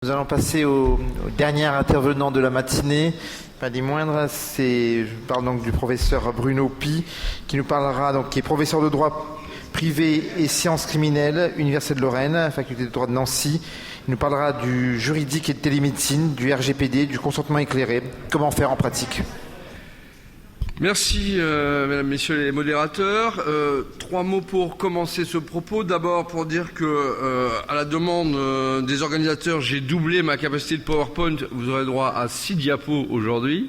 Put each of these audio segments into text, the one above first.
Nous allons passer au dernier intervenant de la matinée, pas des moindres. Je parle donc du professeur Bruno Pi, qui nous parlera, donc, qui est professeur de droit privé et sciences criminelles, Université de Lorraine, faculté de droit de Nancy. Il nous parlera du juridique et de télémédecine, du RGPD, du consentement éclairé. Comment faire en pratique? Merci, mesdames, messieurs les modérateurs. 3 mots pour commencer ce propos. D'abord, pour dire que, à la demande des organisateurs, j'ai doublé ma capacité de PowerPoint. Vous aurez droit à 6 diapos aujourd'hui.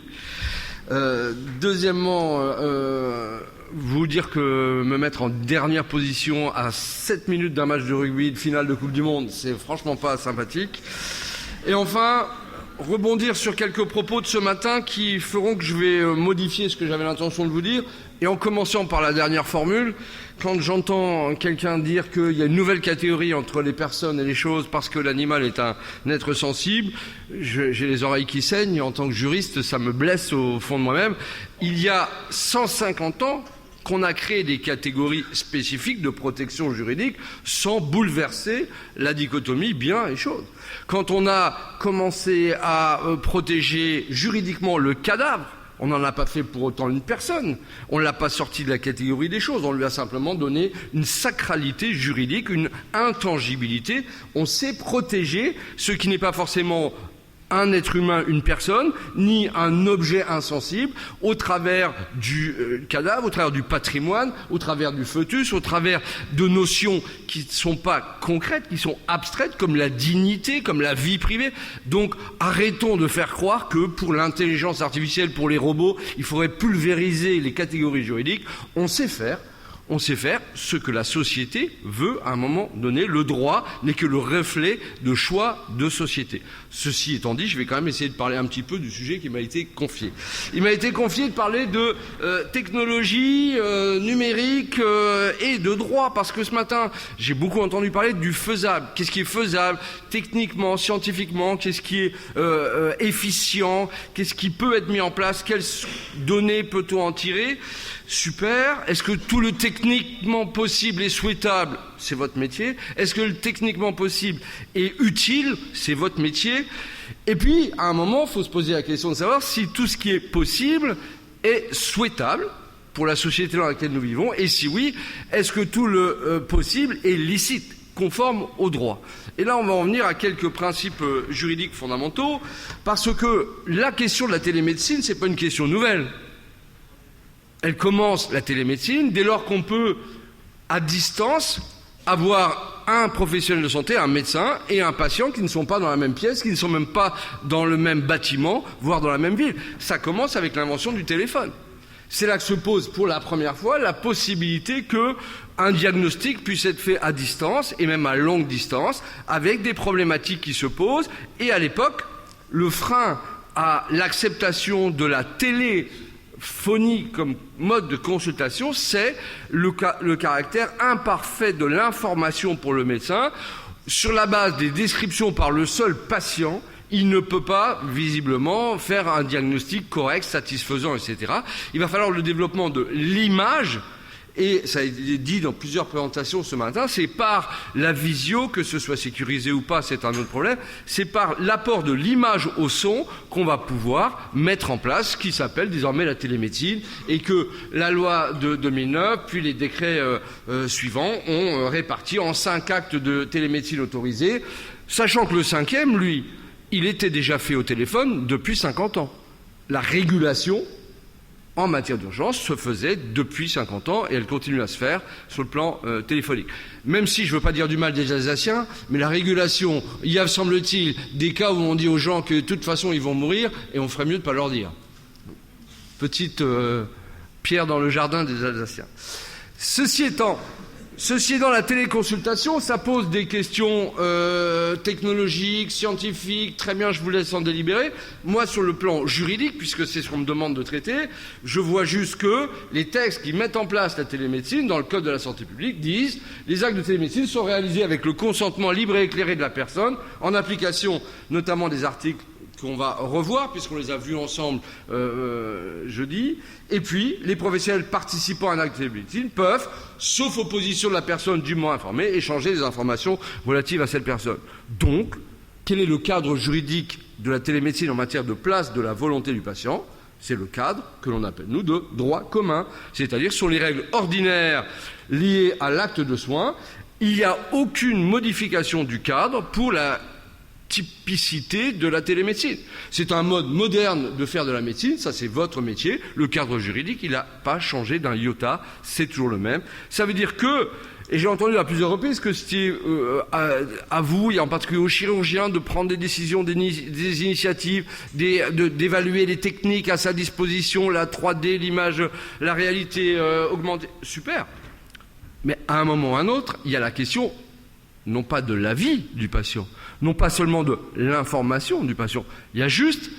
Deuxièmement, vous dire que me mettre en dernière position à 7 minutes d'un match de rugby de finale de Coupe du Monde, c'est franchement pas sympathique. Et enfin, rebondir sur quelques propos de ce matin qui feront que je vais modifier ce que j'avais l'intention de vous dire. Et en commençant par la dernière formule, quand j'entends quelqu'un dire qu'il y a une nouvelle catégorie entre les personnes et les choses parce que l'animal est un être sensible, j'ai les oreilles qui saignent. En tant que juriste, ça me blesse au fond de moi-même. Il y a 150 ans qu'on a créé des catégories spécifiques de protection juridique sans bouleverser la dichotomie bien et chose. Quand on a commencé à protéger juridiquement le cadavre, on n'en a pas fait pour autant une personne. On ne l'a pas sorti de la catégorie des choses. On lui a simplement donné une sacralité juridique, une intangibilité. On sait protéger ce qui n'est pas forcément un être humain, une personne, ni un objet insensible, au travers du cadavre, au travers du patrimoine, au travers du foetus, au travers de notions qui ne sont pas concrètes, qui sont abstraites, comme la dignité, comme la vie privée. Donc arrêtons de faire croire que pour l'intelligence artificielle, pour les robots, il faudrait pulvériser les catégories juridiques. On sait faire ce que la société veut à un moment donné. Le droit n'est que le reflet de choix de société. Ceci étant dit, je vais quand même essayer de parler un petit peu du sujet qui m'a été confié. Il m'a été confié de parler de technologie numérique et de droit, parce que ce matin, j'ai beaucoup entendu parler du faisable. Qu'est-ce qui est faisable techniquement, scientifiquement? Qu'est-ce qui est efficient? Qu'est-ce qui peut être mis en place? Quelles données peut-on en tirer? Super. Est-ce que tout le techniquement possible est souhaitable? C'est votre métier. Est-ce que le techniquement possible est utile? C'est votre métier. Et puis, à un moment, il faut se poser la question de savoir si tout ce qui est possible est souhaitable pour la société dans laquelle nous vivons. Et si oui, est-ce que tout le possible est licite, conforme au droit? Et là, on va en venir à quelques principes juridiques fondamentaux, parce que la question de la télémédecine, c'est pas une question nouvelle. Elle commence, la télémédecine, dès lors qu'on peut, à distance, avoir un professionnel de santé, un médecin, et un patient qui ne sont pas dans la même pièce, qui ne sont même pas dans le même bâtiment, voire dans la même ville. Ça commence avec l'invention du téléphone. C'est là que se pose pour la première fois la possibilité qu'un diagnostic puisse être fait à distance, et même à longue distance, avec des problématiques qui se posent. Et à l'époque, le frein à l'acceptation de la téléphonie comme mode de consultation, c'est le caractère imparfait de l'information pour le médecin. Sur la base des descriptions par le seul patient, il ne peut pas, visiblement, faire un diagnostic correct, satisfaisant, etc. Il va falloir le développement de l'image. Et ça a été dit dans plusieurs présentations ce matin, c'est par la visio, que ce soit sécurisé ou pas, c'est un autre problème, c'est par l'apport de l'image au son qu'on va pouvoir mettre en place ce qui s'appelle désormais la télémédecine, et que la loi de 2009, puis les décrets suivants ont réparti en 5 actes de télémédecine autorisés, sachant que le 5e, lui, il était déjà fait au téléphone depuis 50 ans. La régulation en matière d'urgence se faisait depuis 50 ans et elle continue à se faire sur le plan téléphonique. Même si je ne veux pas dire du mal des Alsaciens, mais la régulation, il y a, semble-t-il, des cas où on dit aux gens que de toute façon ils vont mourir et on ferait mieux de ne pas leur dire. Petite pierre dans le jardin des Alsaciens. Ceci étant, la téléconsultation, ça pose des questions technologiques, scientifiques. Très bien, je vous laisse en délibérer. Moi, sur le plan juridique, puisque c'est ce qu'on me demande de traiter, je vois juste que les textes qui mettent en place la télémédecine, dans le Code de la santé publique, disent « Les actes de télémédecine sont réalisés avec le consentement libre et éclairé de la personne, en application notamment des articles qu'on va revoir, puisqu'on les a vus ensemble jeudi. Et puis, les professionnels participant à un acte de télémédecine peuvent, sauf opposition de la personne dûment informée, échanger des informations relatives à cette personne. Donc, Quel est le cadre juridique de la télémédecine en matière de place de la volonté du patient? C'est le cadre que l'on appelle, nous, de droit commun. C'est-à-dire sur les règles ordinaires liées à l'acte de soin, il n'y a aucune modification du cadre pour la typicité de la télémédecine. C'est un mode moderne de faire de la médecine, ça c'est votre métier. Le cadre juridique, il n'a pas changé d'un iota, c'est toujours le même. Ça veut dire que, et j'ai entendu à plusieurs reprises que c'était à vous, et en particulier aux chirurgiens, de prendre des décisions, des initiatives, d'évaluer les techniques à sa disposition, la 3D, l'image, la réalité augmentée. Super. Mais à un moment ou à un autre, il y a la question, non pas de l'avis du patient, non pas seulement de l'information du patient, il y a juste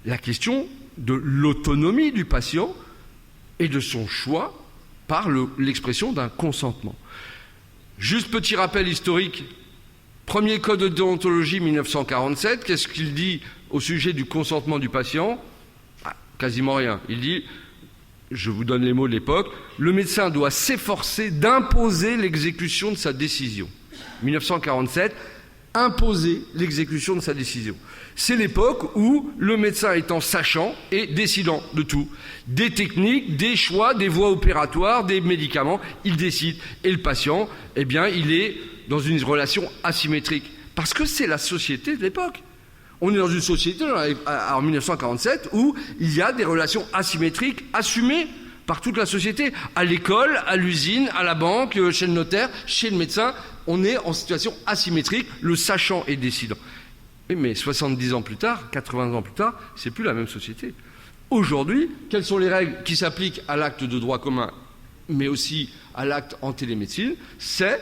la question de l'autonomie du patient et de son choix par l'expression d'un consentement. Juste petit rappel historique, premier code de déontologie 1947, qu'est-ce qu'il dit au sujet du consentement du patient? Quasiment rien. Il dit, je vous donne les mots de l'époque, le médecin doit s'efforcer d'imposer l'exécution de sa décision. 1947, imposer l'exécution de sa décision. C'est l'époque où le médecin étant sachant et décidant de tout. Des techniques, des choix, des voies opératoires, des médicaments, il décide. Et le patient, eh bien, il est dans une relation asymétrique. Parce que c'est la société de l'époque. On est dans une société en 1947 où il y a des relations asymétriques assumées par toute la société. À l'école, à l'usine, à la banque, chez le notaire, chez le médecin, on est en situation asymétrique, le sachant et décidant. Mais 70 ans plus tard, 80 ans plus tard, c'est plus la même société. Aujourd'hui, quelles sont les règles qui s'appliquent à l'acte de droit commun, mais aussi à l'acte en télémédecine? C'est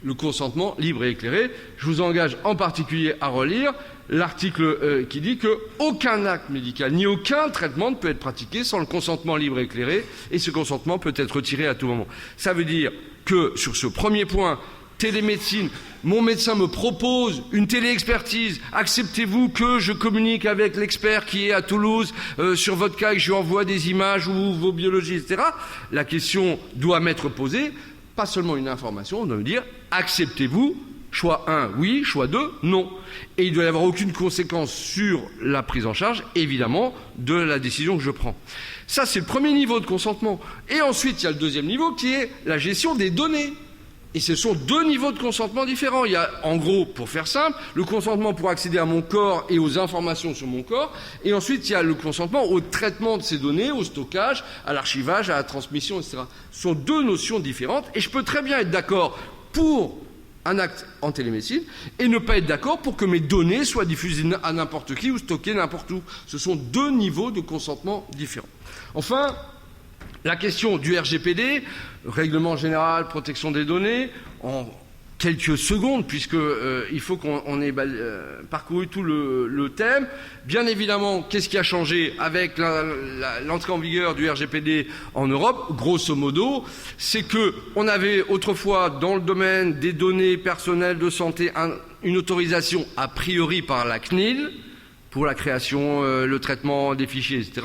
le consentement libre et éclairé. Je vous engage en particulier à relire l'article qui dit qu'aucun acte médical ni aucun traitement ne peut être pratiqué sans le consentement libre et éclairé, et ce consentement peut être retiré à tout moment. Ça veut dire que sur ce premier point, télémédecine, mon médecin me propose une téléexpertise, acceptez-vous que je communique avec l'expert qui est à Toulouse sur votre cas et que je lui envoie des images ou vos biologies, etc. La question doit m'être posée, pas seulement une information, on doit me dire, acceptez-vous, choix 1, oui, choix 2, non. Et il ne doit y avoir aucune conséquence sur la prise en charge, évidemment, de la décision que je prends. Ça, c'est le premier niveau de consentement. Et ensuite, il y a le deuxième niveau qui est la gestion des données. Et ce sont deux niveaux de consentement différents. Il y a, en gros, pour faire simple, le consentement pour accéder à mon corps et aux informations sur mon corps. Et ensuite, il y a le consentement au traitement de ces données, au stockage, à l'archivage, à la transmission, etc. Ce sont deux notions différentes. Et je peux très bien être d'accord pour un acte en télémédecine et ne pas être d'accord pour que mes données soient diffusées à n'importe qui ou stockées n'importe où. Ce sont deux niveaux de consentement différents. Enfin, la question du RGPD, Règlement général protection des données, en quelques secondes, puisque il faut qu'on ait parcouru tout le thème. Bien évidemment, qu'est-ce qui a changé avec l'entrée en vigueur du RGPD en Europe? Grosso modo, c'est que on avait autrefois dans le domaine des données personnelles de santé une autorisation a priori par la CNIL pour la création, le traitement des fichiers, etc.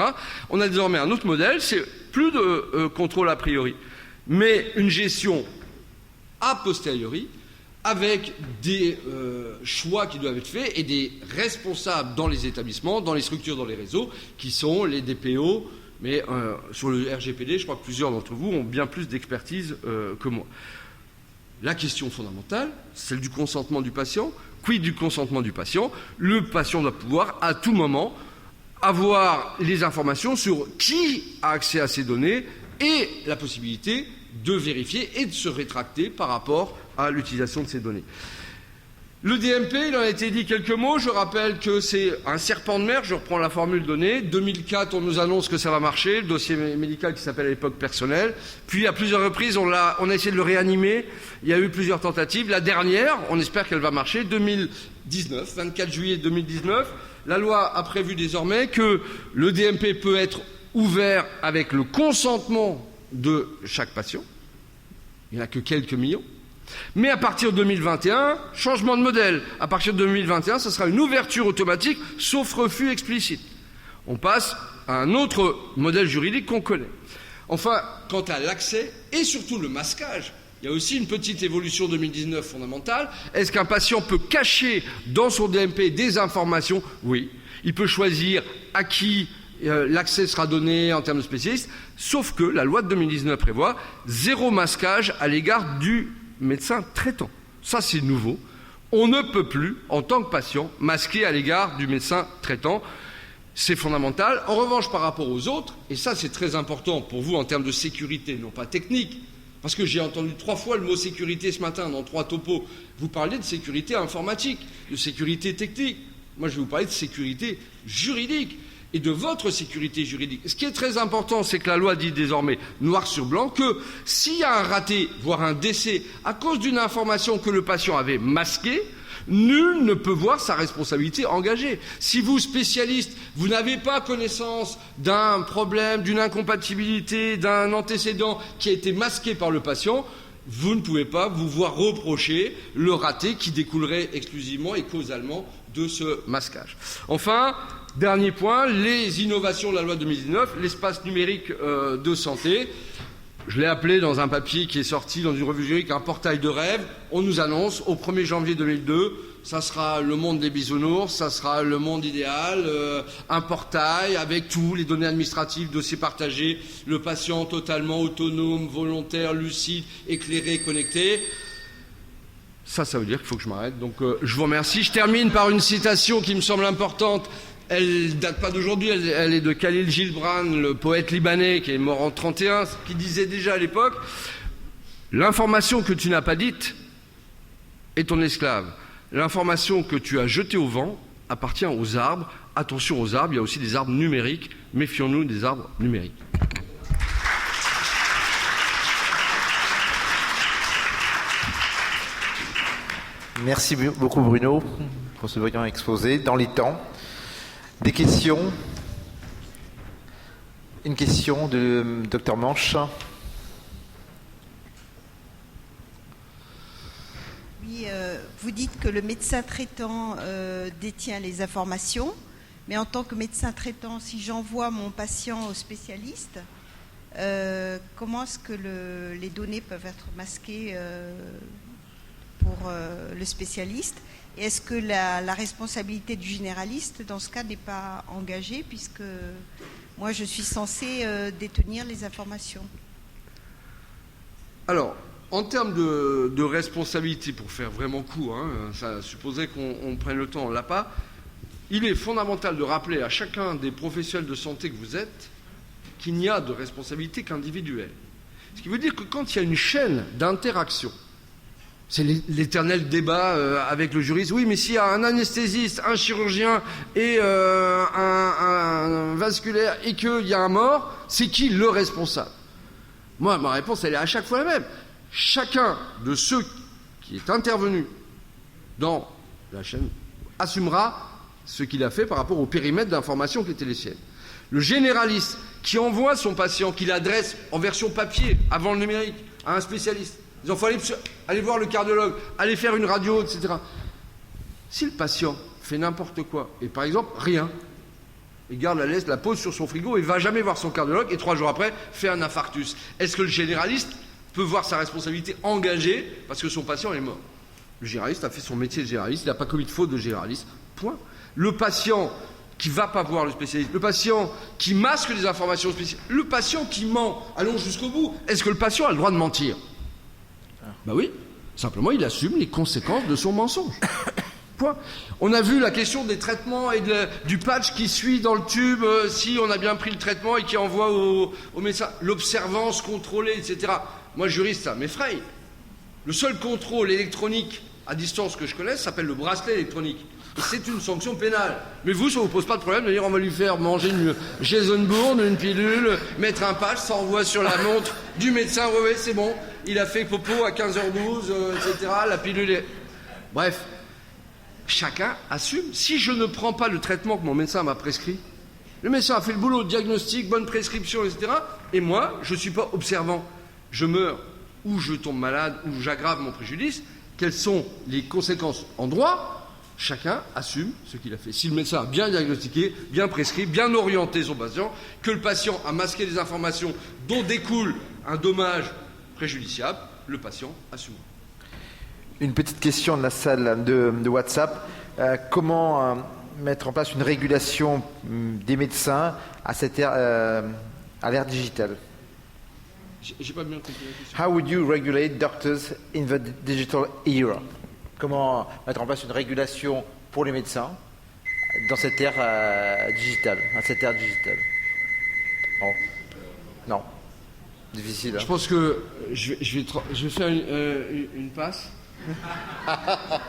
On a désormais un autre modèle, c'est plus de contrôle a priori, mais une gestion a posteriori avec des choix qui doivent être faits et des responsables dans les établissements, dans les structures, dans les réseaux, qui sont les DPO. Mais sur le RGPD, je crois que plusieurs d'entre vous ont bien plus d'expertise que moi. La question fondamentale, celle du consentement du patient. Quid du consentement du patient? Le patient doit pouvoir, à tout moment, avoir les informations sur qui a accès à ces données et la possibilité de vérifier et de se rétracter par rapport à l'utilisation de ces données. Le DMP, il en a été dit quelques mots. Je rappelle que c'est un serpent de mer. Je reprends la formule donnée. 2004, on nous annonce que ça va marcher. Le dossier médical qui s'appelle à l'époque personnel. Puis, à plusieurs reprises, on a essayé de le réanimer. Il y a eu plusieurs tentatives. La dernière, on espère qu'elle va marcher. 2019, 24 juillet 2019. La loi a prévu désormais que le DMP peut être ouvert avec le consentement de chaque patient. Il n'y en a que quelques millions. Mais à partir de 2021, changement de modèle. À partir de 2021, ce sera une ouverture automatique, sauf refus explicite. On passe à un autre modèle juridique qu'on connaît. Enfin, quant à l'accès et surtout le masquage, Il y a aussi une petite évolution 2019 fondamentale. Est-ce qu'un patient peut cacher dans son DMP des informations? Oui. Il peut choisir à qui l'accès sera donné en termes de spécialistes, sauf que la loi de 2019 prévoit 0 masquage à l'égard du médecin traitant. Ça, c'est nouveau. On ne peut plus, en tant que patient, masquer à l'égard du médecin traitant. C'est fondamental. En revanche, par rapport aux autres, et ça c'est très important pour vous en termes de sécurité, non pas technique, parce que j'ai entendu 3 fois le mot sécurité ce matin dans 3 topos. Vous parlez de sécurité informatique, de sécurité technique. Moi, je vais vous parler de sécurité juridique et de votre sécurité juridique. Ce qui est très important, c'est que la loi dit désormais, noir sur blanc, que s'il y a un raté, voire un décès, à cause d'une information que le patient avait masquée, nul ne peut voir sa responsabilité engagée. Si vous, spécialiste, vous n'avez pas connaissance d'un problème, d'une incompatibilité, d'un antécédent qui a été masqué par le patient, vous ne pouvez pas vous voir reprocher le raté qui découlerait exclusivement et causalement de ce masquage. Enfin, dernier point, les innovations de la loi 2019, l'espace numérique de santé. Je l'ai appelé dans un papier qui est sorti dans une revue juridique un portail de rêve. On nous annonce au 1er janvier 2002, ça sera le monde des bisounours, ça sera le monde idéal, un portail avec tous les données administratives, dossiers partagés, le patient totalement autonome, volontaire, lucide, éclairé, connecté. Ça veut dire qu'il faut que je m'arrête. Donc je vous remercie. Je termine par une citation qui me semble importante. Elle ne date pas d'aujourd'hui, elle est de Khalil Gibran, le poète libanais qui est mort en 1931, qui disait déjà à l'époque « L'information que tu n'as pas dite est ton esclave. L'information que tu as jetée au vent appartient aux arbres. Attention aux arbres, il y a aussi des arbres numériques. Méfions-nous des arbres numériques. » Merci beaucoup Bruno pour ce brillant exposé dans les temps. Des questions? Une question de Dr Manche. Oui, vous dites que le médecin traitant détient les informations, mais en tant que médecin traitant, si j'envoie mon patient au spécialiste, comment est-ce que les données peuvent être masquées pour le spécialiste? Et est-ce que la responsabilité du généraliste, dans ce cas, n'est pas engagée, puisque moi, je suis censée détenir les informations? Alors, en termes de responsabilité, pour faire vraiment court, ça supposait qu'on prenne le temps, on ne l'a pas, il est fondamental de rappeler à chacun des professionnels de santé que vous êtes qu'il n'y a de responsabilité qu'individuelle. Ce qui veut dire que quand il y a une chaîne d'interaction, c'est l'éternel débat avec le juriste. Oui, mais s'il y a un anesthésiste, un chirurgien et un vasculaire et qu'il y a un mort, c'est qui le responsable? Moi, ma réponse, elle est à chaque fois la même. Chacun de ceux qui est intervenu dans la chaîne assumera ce qu'il a fait par rapport au périmètre d'information qui était les siennes. Le généraliste qui envoie son patient, qui l'adresse en version papier, avant le numérique, à un spécialiste, il faut aller voir le cardiologue, aller faire une radio, etc. Si le patient fait n'importe quoi, et par exemple rien, il garde la pose sur son frigo et ne va jamais voir son cardiologue, et 3 jours après, fait un infarctus, est-ce que le généraliste peut voir sa responsabilité engagée parce que son patient est mort? Le généraliste a fait son métier de généraliste, il n'a pas commis de faute de généraliste, point. Le patient qui ne va pas voir le spécialiste, le patient qui masque des informations spécifiques, le patient qui ment, allons jusqu'au bout, est-ce que le patient a le droit de mentir? Ben oui, simplement il assume les conséquences de son mensonge. Point. On a vu la question des traitements et du patch qui suit dans le tube si on a bien pris le traitement et qui envoie au médecin. L'observance contrôlée, etc. Moi, juriste, ça m'effraie. Le seul contrôle électronique à distance que je connaisse s'appelle le bracelet électronique. Et c'est une sanction pénale. Mais vous, ça ne vous pose pas de problème de dire on va lui faire manger une Jason-Bourne, une pilule, mettre un patch, ça envoie sur la montre du médecin, ouais, c'est bon, il a fait popo à 15h12, etc. La pilule est... Bref, chacun assume. Si je ne prends pas le traitement que mon médecin m'a prescrit, le médecin a fait le boulot, diagnostic, bonne prescription, etc. Et moi, je ne suis pas observant. Je meurs, ou je tombe malade, ou j'aggrave mon préjudice. Quelles sont les conséquences en droit? Chacun assume ce qu'il a fait. Si le médecin a bien diagnostiqué, bien prescrit, bien orienté son patient, que le patient a masqué des informations dont découle un dommage préjudiciable, le patient assume. Une petite question de la salle de WhatsApp. Comment mettre en place une régulation des médecins à l'ère digitale? J'ai pas bien compris la question. How would you regulate doctors in the digital era? Comment mettre en place une régulation pour les médecins dans cette ère digitale, Non. Difficile. Je pense que je vais faire une passe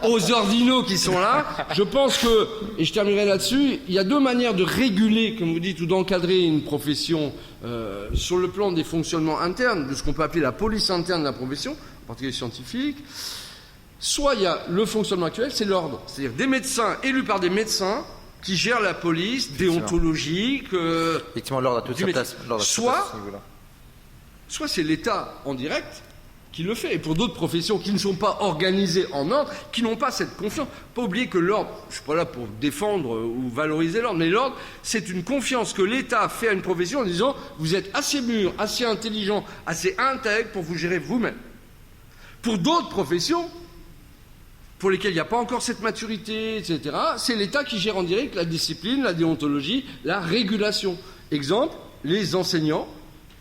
aux ordinaux qui sont là. Je pense que, et je terminerai là-dessus, il y a deux manières de réguler, comme vous dites, ou d'encadrer une profession sur le plan des fonctionnements internes, de ce qu'on peut appeler la police interne de la profession, en particulier scientifique. Soit il y a le fonctionnement actuel, c'est l'ordre, c'est-à-dire des médecins élus par des médecins qui gèrent la police déontologique. Effectivement, l'ordre a toute sa place. Soit c'est l'État en direct qui le fait. Et pour d'autres professions qui ne sont pas organisées en ordre, qui n'ont pas cette confiance. Pas oublier que l'ordre, je ne suis pas là pour défendre ou valoriser l'ordre, mais l'ordre, c'est une confiance que l'État fait à une profession en disant vous êtes assez mûr, assez intelligent, assez intègre pour vous gérer vous-même. Pour d'autres professions, pour lesquelles il n'y a pas encore cette maturité, etc., c'est l'État qui gère en direct la discipline, la déontologie, la régulation. Exemple, les enseignants.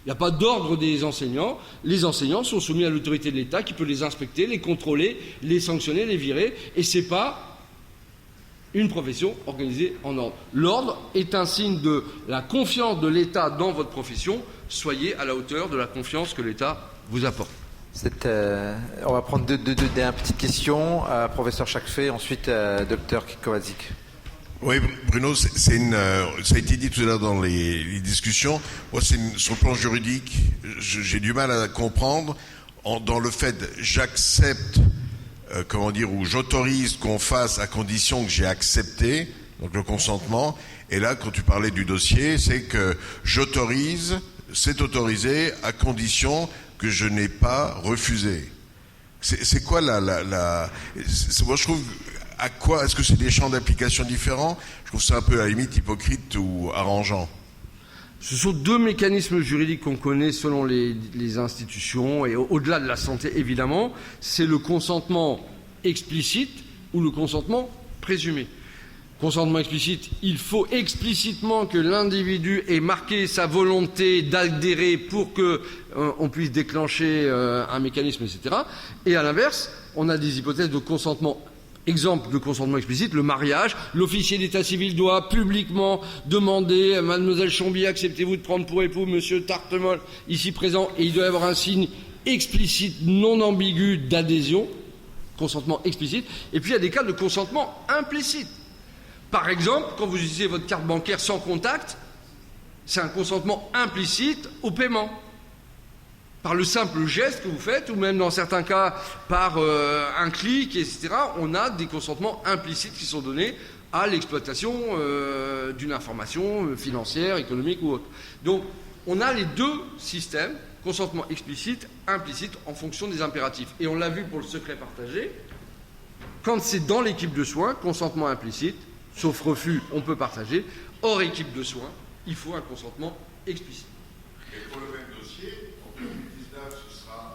Il n'y a pas d'ordre des enseignants. Les enseignants sont soumis à l'autorité de l'État qui peut les inspecter, les contrôler, les sanctionner, les virer. Et ce n'est pas une profession organisée en ordre. L'ordre est un signe de la confiance de l'État dans votre profession. Soyez à la hauteur de la confiance que l'État vous apporte. On va prendre deux petites questions. Professeur Chakfé, ensuite docteur Kovacic. Oui, Bruno, ça a été dit tout à l'heure dans les discussions. Moi, sur le plan juridique, j'ai du mal à comprendre dans le fait j'accepte, ou j'autorise qu'on fasse à condition que j'ai accepté, donc le consentement. Et là, quand tu parlais du dossier, c'est que j'autorise, c'est autorisé à condition que je n'ai pas refusé. C'est quoi moi, je trouve. À quoi? Est-ce que c'est des champs d'application différents? Je trouve ça un peu à la limite hypocrite ou arrangeant. Ce sont deux mécanismes juridiques qu'on connaît selon les institutions et au-delà de la santé évidemment. C'est le consentement explicite ou le consentement présumé. Consentement explicite, il faut explicitement que l'individu ait marqué sa volonté d'adhérer pour qu'on puisse déclencher un mécanisme, etc. Et à l'inverse, on a des hypothèses de consentement. Exemple de consentement explicite, le mariage. L'officier d'état civil doit publiquement demander « Mademoiselle Chomby, acceptez-vous de prendre pour époux Monsieur Tartemol, ici présent ?» Et il doit y avoir un signe explicite, non ambigu d'adhésion, consentement explicite. Et puis il y a des cas de consentement implicite. Par exemple, quand vous utilisez votre carte bancaire sans contact, c'est un consentement implicite au paiement. Par le simple geste que vous faites, ou même dans certains cas par un clic, etc., on a des consentements implicites qui sont donnés à l'exploitation d'une information financière, économique ou autre. Donc, on a les deux systèmes, consentement explicite, implicite, en fonction des impératifs. Et on l'a vu pour le secret partagé, quand c'est dans l'équipe de soins, consentement implicite, sauf refus, on peut partager. Hors équipe de soins, il faut un consentement explicite. Et pour le même dossier, en 2019, ce sera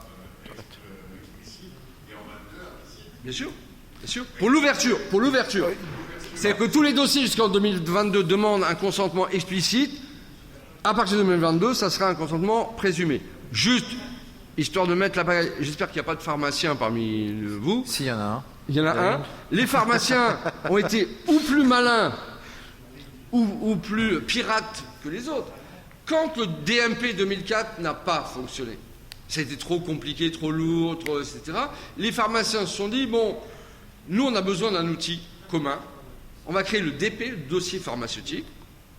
explicite et en 22 implicite. Bien sûr, bien sûr. Pour l'ouverture. C'est-à-dire que tous les dossiers jusqu'en 2022 demandent un consentement explicite. À partir de 2022, ça sera un consentement présumé. Juste, histoire de mettre la bagaille. J'espère qu'il n'y a pas de pharmaciens parmi vous. Si, il y en a un. Il y en a un. Les pharmaciens ont été ou plus malins ou plus pirates que les autres. Quand le DMP 2004 n'a pas fonctionné, ça a été trop compliqué, trop lourd, etc. Les pharmaciens se sont dit, bon, nous on a besoin d'un outil commun. On va créer le DP, le dossier pharmaceutique.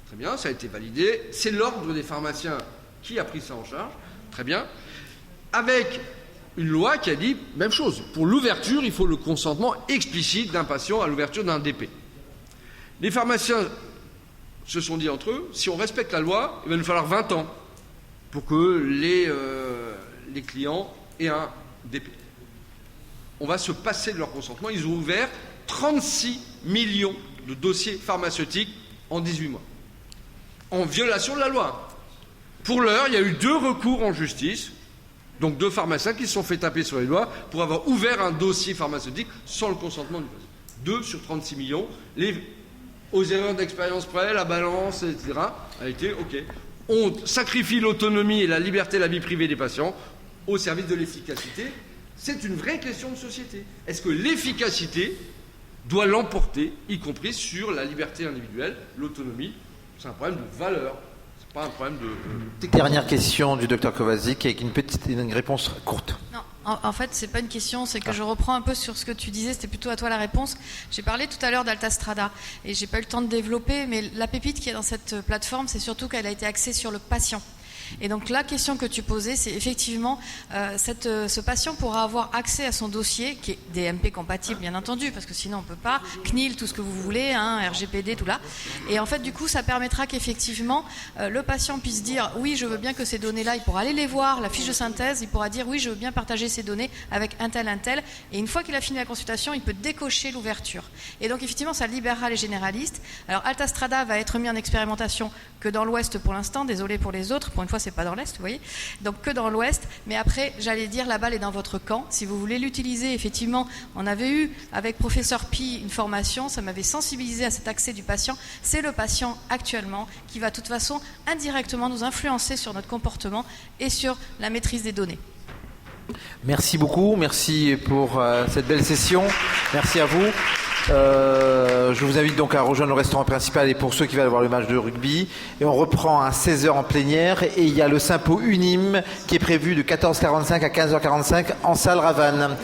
Très bien, ça a été validé. C'est l'ordre des pharmaciens qui a pris ça en charge. Très bien. Avec une loi qui a dit, même chose, pour l'ouverture, il faut le consentement explicite d'un patient à l'ouverture d'un DP. Les pharmaciens se sont dit entre eux, si on respecte la loi, il va nous falloir 20 ans pour que les clients aient un DP. On va se passer de leur consentement. Ils ont ouvert 36 millions de dossiers pharmaceutiques en 18 mois, en violation de la loi. Pour l'heure, il y a eu 2 recours en justice Donc 2 pharmaciens qui se sont fait taper sur les doigts pour avoir ouvert un dossier pharmaceutique sans le consentement du patient. 2 sur 36 millions. Aux erreurs d'expérience près, la balance, etc. a été OK. On sacrifie l'autonomie et la liberté, la vie privée des patients au service de l'efficacité. C'est une vraie question de société. Est-ce que l'efficacité doit l'emporter, y compris sur la liberté individuelle, l'autonomie? C'est un problème de valeur, c'est pas un problème de technique. Dernière question du docteur Kovacic avec une réponse courte. Non, en fait, c'est pas une question, c'est que je reprends un peu sur ce que tu disais, c'était plutôt à toi la réponse. J'ai parlé tout à l'heure d'Altastrada et j'ai pas eu le temps de développer, mais la pépite qui est dans cette plateforme, c'est surtout qu'elle a été axée sur le patient. Et donc la question que tu posais, c'est effectivement, ce patient pourra avoir accès à son dossier, qui est DMP compatible bien entendu, parce que sinon on ne peut pas, CNIL, tout ce que vous voulez, hein, RGPD, tout là. Et en fait du coup ça permettra qu'effectivement le patient puisse dire oui je veux bien que ces données-là, il pourra aller les voir, la fiche de synthèse, il pourra dire oui je veux bien partager ces données avec un tel, et une fois qu'il a fini la consultation, il peut décocher l'ouverture. Et donc effectivement ça libérera les généralistes. Alors Altastrada va être mis en expérimentation que dans l'Ouest pour l'instant, désolé pour les autres, pour une fois c'est pas dans l'Est, vous voyez, donc que dans l'Ouest, mais après j'allais dire la balle est dans votre camp, si vous voulez l'utiliser, effectivement, on avait eu avec professeur Pi une formation, ça m'avait sensibilisé à cet accès du patient, c'est le patient actuellement qui va de toute façon indirectement nous influencer sur notre comportement et sur la maîtrise des données. Merci beaucoup, merci pour cette belle session, merci à vous. Je vous invite donc à rejoindre le restaurant principal et pour ceux qui veulent voir le match de rugby. Et on reprend à 16h en plénière et il y a le Sympo Unime qui est prévu de 14h45 à 15h45 en salle Ravane.